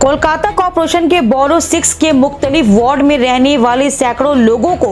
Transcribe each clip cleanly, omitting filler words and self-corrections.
Kolkata corporation के बोरो 6 के मुख्तलिफ वार्ड में रहने वाले सैकड़ों लोगों को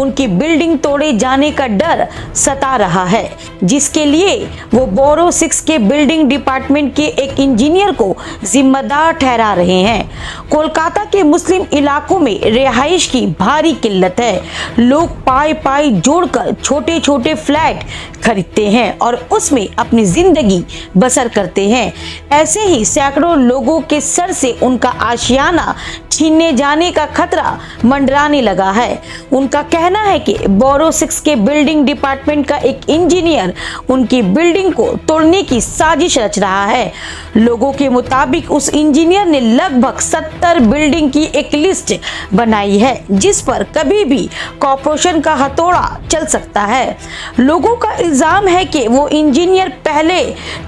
उनकी बिल्डिंग तोड़े जाने का डर सता रहा है, जिसके लिए वो बोरो 6 के बिल्डिंग डिपार्टमेंट के एक इंजीनियर को जिम्मेदार ठहरा रहे हैं। कोलकाता के मुस्लिम इलाकों में रिहाइश की भारी किल्लत है। लोग पाई पाई जोड़कर छोटे छोटे फ्लैट खरीदते हैं और उसमें अपनी जिंदगी बसर करते हैं। ऐसे ही सैकड़ों लोगों के सर से उनका आशियाना छीनने जाने का खतरा मंडराने लगा है। उनका कहना है कि बोरो 6 के बिल्डिंग डिपार्टमेंट का एक इंजीनियर उनकी बिल्डिंग को तोड़ने की साजिश रच रहा है। लोगों के मुताबिक उस इंजीनियर ने लगभग 70 बिल्डिंग की एक लिस्ट बनाई है, जिस पर कभी भी कॉरपोरेशन का हथौड़ा चल सकता है। लोगों का इल्जाम है कि वो इंजीनियर पहले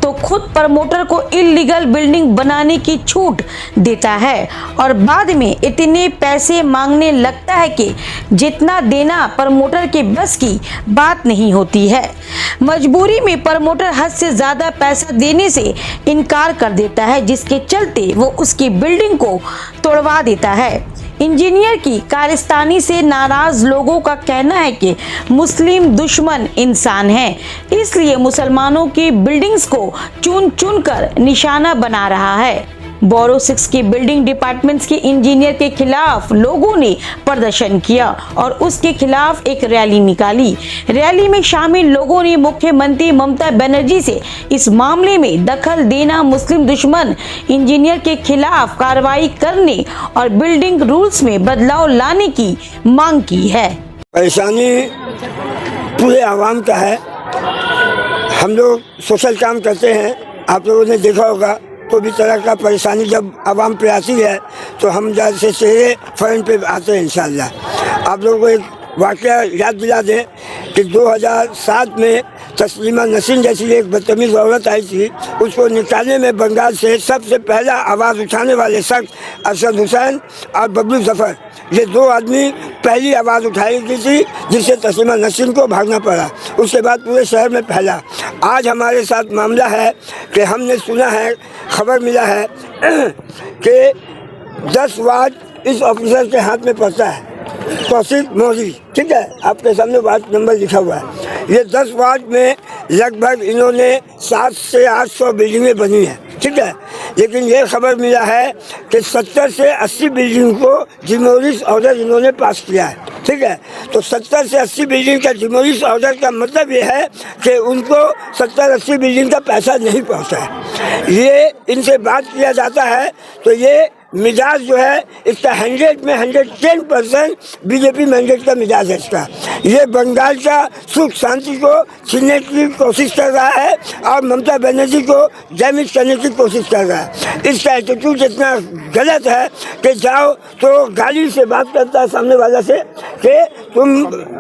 तो खुद प्रमोटर को इल्लीगल बिल्डिंग बनाने की छूट देता है और बाद में इतने पैसे मांगने लगता है कि जितना देना प्रमोटर के बस की बात नहीं होती है। मजबूरी में प्रमोटर हद से ज्यादा पैसा देने से इनकार कर देता है, जिसके चलते वो उसकी बिल्डिंग को तोड़वा देता है। इंजीनियर की कारस्तानी से नाराज लोगों का कहना है कि मुस्लिम दुश्मन इंसान हैं, इसलिए मुसलमानों की बिल्डिंग्स को चुन चुन कर निशाना बना रहा है। बोरो 6 की बिल्डिंग डिपार्टमेंट्स के इंजीनियर के खिलाफ लोगों ने प्रदर्शन किया और उसके खिलाफ एक रैली निकाली। रैली में शामिल लोगों ने मुख्यमंत्री ममता बनर्जी से इस मामले में दखल देना, मुस्लिम दुश्मन इंजीनियर के खिलाफ कार्रवाई करने और बिल्डिंग रूल्स में बदलाव लाने की मांग की है। परेशानी पूरे आवाम का है। हम लोग सोशल काम करते हैं, आप लोगों ने देखा होगा। कोई भी तरह का परेशानी जब आवाम पे आती है तो हम जैसे चेहरे फ्रंट पे आते हैं इंशाल्लाह। आप लोगों को एक वाक़या याद दिला दें कि 2007 में तस्लीमा नसीम जैसी एक बदतमीज़ औरत आई थी। उसको निकालने में बंगाल से सबसे पहला आवाज़ उठाने वाले शख्स अरशद हुसैन और बबलू जफर, ये दो आदमी पहली आवाज़ उठाई गई थी, जिससे तस्लीमा नसीम को भागना पड़ा। उसके बाद पूरे शहर में फैला। आज हमारे साथ मामला है कि हमने सुना है, खबर मिला है कि 10 वार्ड इस ऑफिसर के हाथ में पड़ता है, तौसीफ मोदी, ठीक है, आपके सामने वार्ड नंबर लिखा हुआ है। ये 10 वार्ड में लगभग इन्होंने 700 से 800 बिल्डिंगें बनी हैं, ठीक है। लेकिन ये खबर मिला है कि 70 से 80 बिल्डिंग को डिमोलिश ऑर्डर इन्होंने पास किया है, ठीक है। तो 70 से 80 बिल्डिंग का डिमोलिश ऑर्डर का मतलब ये है कि उनको 70-80 बिल्डिंग का पैसा नहीं पहुंचा है। ये इनसे बात किया जाता है तो ये मिजाज जो है इसका 100 में 110% बीजेपी मैंडेट का मिजाज है इसका। ये बंगाल का सुख शांति को छीनने की कोशिश कर रहा है और ममता बनर्जी को डैमेज करने की कोशिश कर रहा है। इसका एटीट्यूड इतना गलत है कि जाओ तो गाली से बात करता है सामने वाला से कि तुम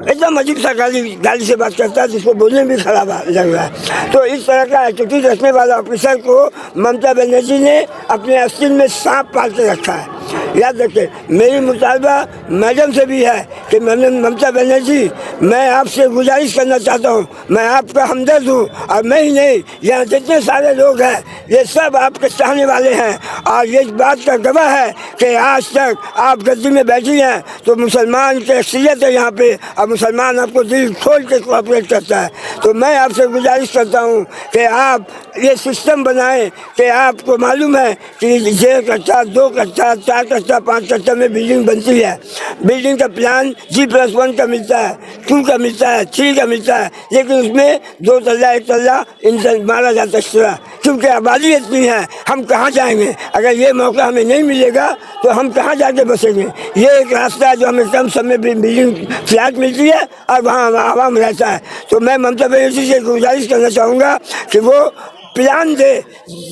एकदम अजीब सा गाली से बात करता है, जिसको बोलने में भी खराब लग रहा है। तो इस तरह का एटीट्यूड रखने वाला ऑफिसर को ममता बनर्जी ने अपने अस्तिन में सांप पाल के रखा है। याद रखें, मेरी मुतालबा मैडम से भी है कि ममता बनर्जी, मैं आपसे गुजारिश करना चाहता हूँ, मैं आपका हमदर्द हूँ और मैं ही नहीं, यहाँ जितने सारे लोग हैं ये सब आपके चाहने वाले हैं और ये बात का गवाह है कि आज तक आप गद्दी में बैठी हैं तो मुसलमान की अक्सरियत है यहाँ पे और मुसलमान आपको दिल खोल के कोऑपरेट करता है। तो मैं आपसे गुजारिश करता हूँ कि आप ये सिस्टम बनाएं कि आपको मालूम है कि 1 कट्ठा 2 कट्ठा 4 कट्ठा 5 कट्ठा में बिल्डिंग बनती है। बिल्डिंग का प्लान G+1 का मिलता है, 2 का मिलता है, 3 का मिलता है, लेकिन उसमें 2 तल्ला 1 तल्ला मारा जाता है, क्योंकि आबादी इतनी है। हम कहाँ जाएंगे? अगर ये मौका हमें नहीं मिलेगा तो हम कहाँ जाके बसेंगे? ये एक रास्ता है जो हमें कम समय में बिल्डिंग फ्लैट मिलती है और वहाँ आवाम रहता है। तो मैं ममता बनर्जी से गुजारिश करना चाहूँगा कि वो प्लान दे,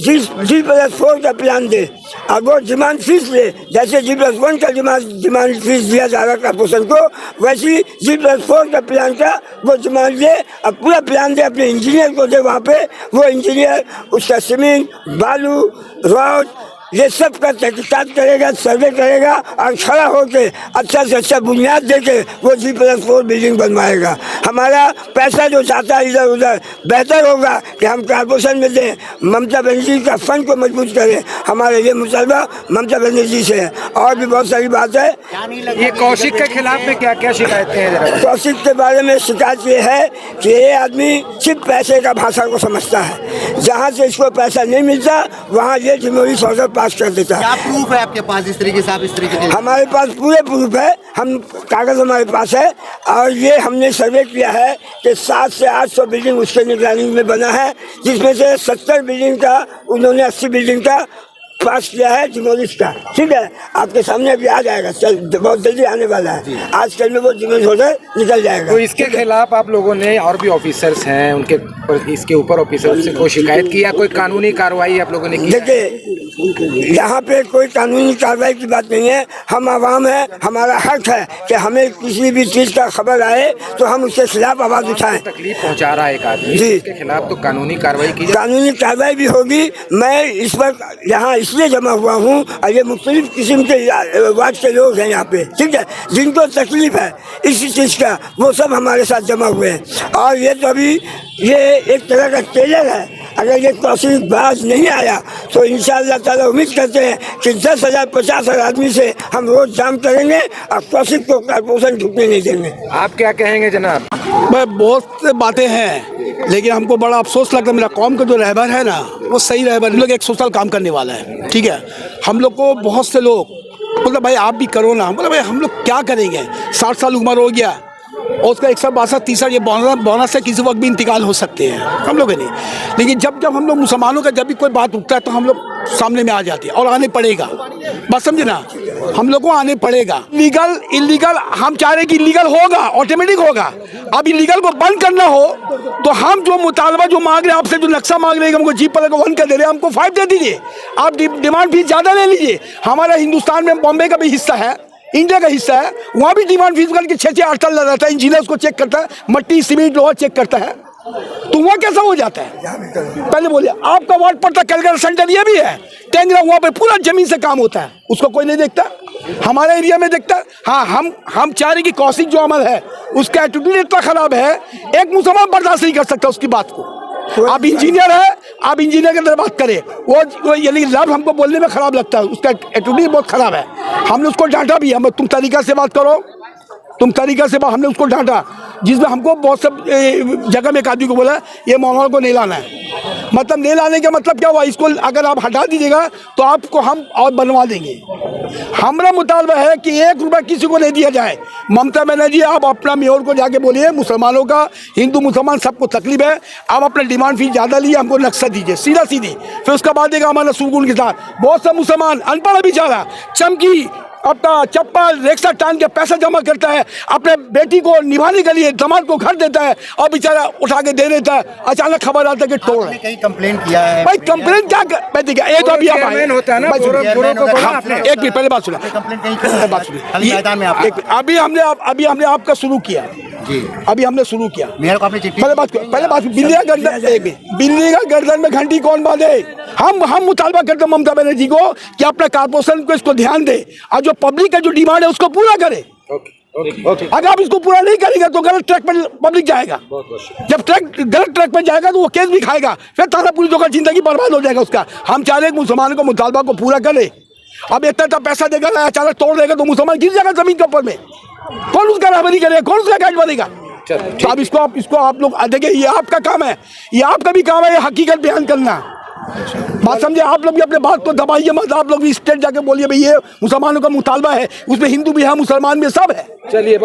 G+4 का प्लान दे और वो डिमांड फीस ले, जैसे G+1 का डिमांड फीस दिया जा रहा है कॉर्पोरेशन को, वैसी G+4 का प्लान का वो डिमांड दे और पूरा प्लान दे अपने इंजीनियर को दे। वहाँ पे वो इंजीनियर उसका सीमेंट, बालू, रॉड, ये सब का तहकीकात करेगा, सर्वे करेगा और खड़ा होकर अच्छा से अच्छा बुनियाद देके वो G+4 बिल्डिंग बनवाएगा। हमारा पैसा जो जाता है इधर उधर बेहतर होगा कि हम कॉर्पोरेशन में दें, ममता बनर्जी का फंड को मजबूत करें। हमारा ये मुतालबा ममता बनर्जी से है। और भी बहुत सारी बात है। ये कौशिक के खिलाफ में क्या क्या शिकायतें हैं जरा? कौशिक के बारे में शिकायत ये है कि ये आदमी सिर्फ पैसे का भाषा को समझता है। जहाँ से इसको पैसा नहीं मिलता वहाँ ये डिमोलिश ऑर्डर पास कर देता है। क्या प्रूफ है आपके पास इस तरीके से आप इस तरीके के? हमारे पास पूरे प्रूफ है, हम कागज हमारे पास है और ये हमने सर्वे किया है कि 700 से 800 बिल्डिंग उसके निगरानी में बना है, जिसमें से 70 बिल्डिंग का उन्होंने 80 बिल्डिंग का पास किया है डिमोलिश का। ठीक है, आपके सामने अभी आ जाएगा, बहुत जल्दी आने वाला है। आज कल में वो डिमोलिश ऑर्डर निकल जाएगा। तो इसके खिलाफ आप लोगों ने और भी ऑफिसर्स हैं उनके इसके ऊपर ऑफिसर से कोई शिकायत की या कोई कानूनी कार्रवाई आप लोगों ने की? देखिए, यहाँ पे कोई कानूनी कार्रवाई की बात नहीं है। हम आवाम है, हमारा हक है कि हमें किसी भी चीज़ का खबर आए तो हम उसके खिलाफ आवाज़ उठाएं। तकलीफ पहुँचा रहा है एक आदमी, जी, इसके खिलाफ तो कानूनी कार्रवाई की जाए। कानूनी कार्रवाई भी होगी। मैं इस वक्त यहाँ इसलिए जमा हुआ हूँ और ये मुख्तलिफ किस्म के वार्ड के लोग हैं यहाँ पे, ठीक है, जिनको तकलीफ है इसी चीज़ का, वो सब हमारे साथ जमा हुए हैं। और ये तो अभी ये एक तरह का ट्रेलर है। अगर ये कौशिक बाज नहीं आया तो इंशाअल्लाह ताला उम्मीद करते हैं कि 10,000 50,000 आदमी से हम रोज जाम करेंगे और कौशिक को कॉर्पोरेशन ढुकने नहीं देंगे। आप क्या कहेंगे जनाब? बहुत से बातें हैं, लेकिन हमको बड़ा अफसोस लगता है। मेरा कौम का जो रहबर है ना, वो सही रहबर, हम लोग एक सोशल काम करने वाला है। ठीक है, हम लोग को बहुत से लोग बोलते भाई आप भी करो ना। बोला भाई हम लोग क्या करेंगे, 60 साल उम्र हो गया और उसका 162 ये बोनस से किसी वक्त भी इंतकाल हो सकते हैं, हम लोग नहीं। लेकिन जब हम लोग मुसलमानों का जब भी कोई बात उठता है तो हम लोग सामने में आ जाते हैं और आने पड़ेगा। बात समझे ना, हम लोग को आने पड़ेगा। लीगल इलीगल हम चाह रहे हैं कि लीगल होगा, ऑटोमेटिक होगा। अब इलीगल को बंद करना हो तो हम जो मुतालबा जो मांग रहे हैं आपसे, जो नक्शा मांग रहे हैं हमको G+ को 1 कर दे रहे हैं, हमको 5 दे दीजिए। आप डिमांड फीस ज़्यादा ले लीजिए। हमारा हिंदुस्तान में बॉम्बे का भी हिस्सा है, इंडिया का हिस्सा है, वहाँ भी डिमांड फीस करके 6-6 8 साल रहता है। इंजीनियर उसको चेक करता है, मट्टी सीमेंट लोहा चेक करता है, तो वहाँ कैसा हो जाता है? पहले बोलिए, आपका वार्ड पड़ता कैलकाटा सेंटर ये भी है, टेंगरा, वहाँ पे पूरा जमीन से काम होता है, उसको कोई नहीं देखता। हमारे एरिया में देखता है। हाँ, हम चाह रहे कि कौशिक जो अमल है उसका एटीट्यूड इतना खराब है, एक मुसलमान बर्दाश्त नहीं कर सकता उसकी बात को। आप इंजीनियर है, आप इंजीनियर के अंदर बात करें, वो यानी लफ्ज़ हमको बोलने में खराब लगता है, उसका एटीट्यूड बहुत खराब है। हमने उसको डांटा भी, हम तुम तरीका से बात करो, तुम तरीका से बात, हमने उसको डांटा, जिसमें हमको बहुत सब जगह में एक आदमी को बोला ये मौलाना को नहीं लाना है। मतलब नहीं लाने का मतलब क्या हुआ, इसको अगर आप हटा दीजिएगा तो आपको हम और बनवा देंगे। हमारा मुतालबा है कि 1 रुपया किसी को नहीं दिया जाए। ममता बनर्जी, आप अपना मेयर को जाके बोलिए, मुसलमानों का, हिंदू मुसलमान सबको तकलीफ है, आप अपना डिमांड फीस ज़्यादा लिए, हमको नक्शा दीजिए सीधा सीधी। फिर उसका बाद देगा हमारा सुकून के साथ। बहुत सा मुसलमान अनपढ़ बेचारा चमकी अपना चप्पल रिक्शा टान के पैसा जमा करता है, अपने बेटी को निभाने के लिए दामाद को घर देता है और बेचारा उठा के दे देता है। अचानक खबर आता है कि तोड़ है। कहीं कंप्लेंट किया है भाई? कंप्लेंट क्या ये तो अभी आप होता है ना, एक मिनट पहले बात सुना, बात सुनिए। अभी हमने आपका शुरू किया जी, अभी हमने शुरू किया। मेयर को आपने चिट्ठी, पहले बात बिल्ली का गर्दन में घंटी कौन बांधे? हम मुतालबा करते हैं ममता बनर्जी को कि अपना कॉर्पोरेशन को इसको ध्यान दे और जो पब्लिक का जो डिमांड है उसको पूरा करे। अगर आप इसको पूरा नहीं करेगा तो गलत ट्रैक पर पब्लिक जाएगा। जब गलत ट्रैक पर जाएगा तो वो केस भी खाएगा, फिर थाना पुलिस का जिंदगी बर्बाद हो जाएगा उसका। हम चाह रहे हैं मुसलमान को मुतालबा को पूरा करे। अब इतना पैसा देगा ना, अचानक तोड़ देगा तो मुसलमान गिर जाएगा जमीन के ऊपर में, कौन उसका रहबरी करेगा, कौन उसका गाइड बनेगा? तो अब इसको आप लोग देखिए, ये आपका काम है, ये आपका भी काम है, ये हकीकत बयान करना। बात समझे? आप लोग भी अपने बात को दबाइए मत, आप लोग भी स्टेट जाके बोलिए भाई ये मुसलमानों का मुतालबा है, उसमें हिंदू भी है, मुसलमान भी, सब है। चलिए।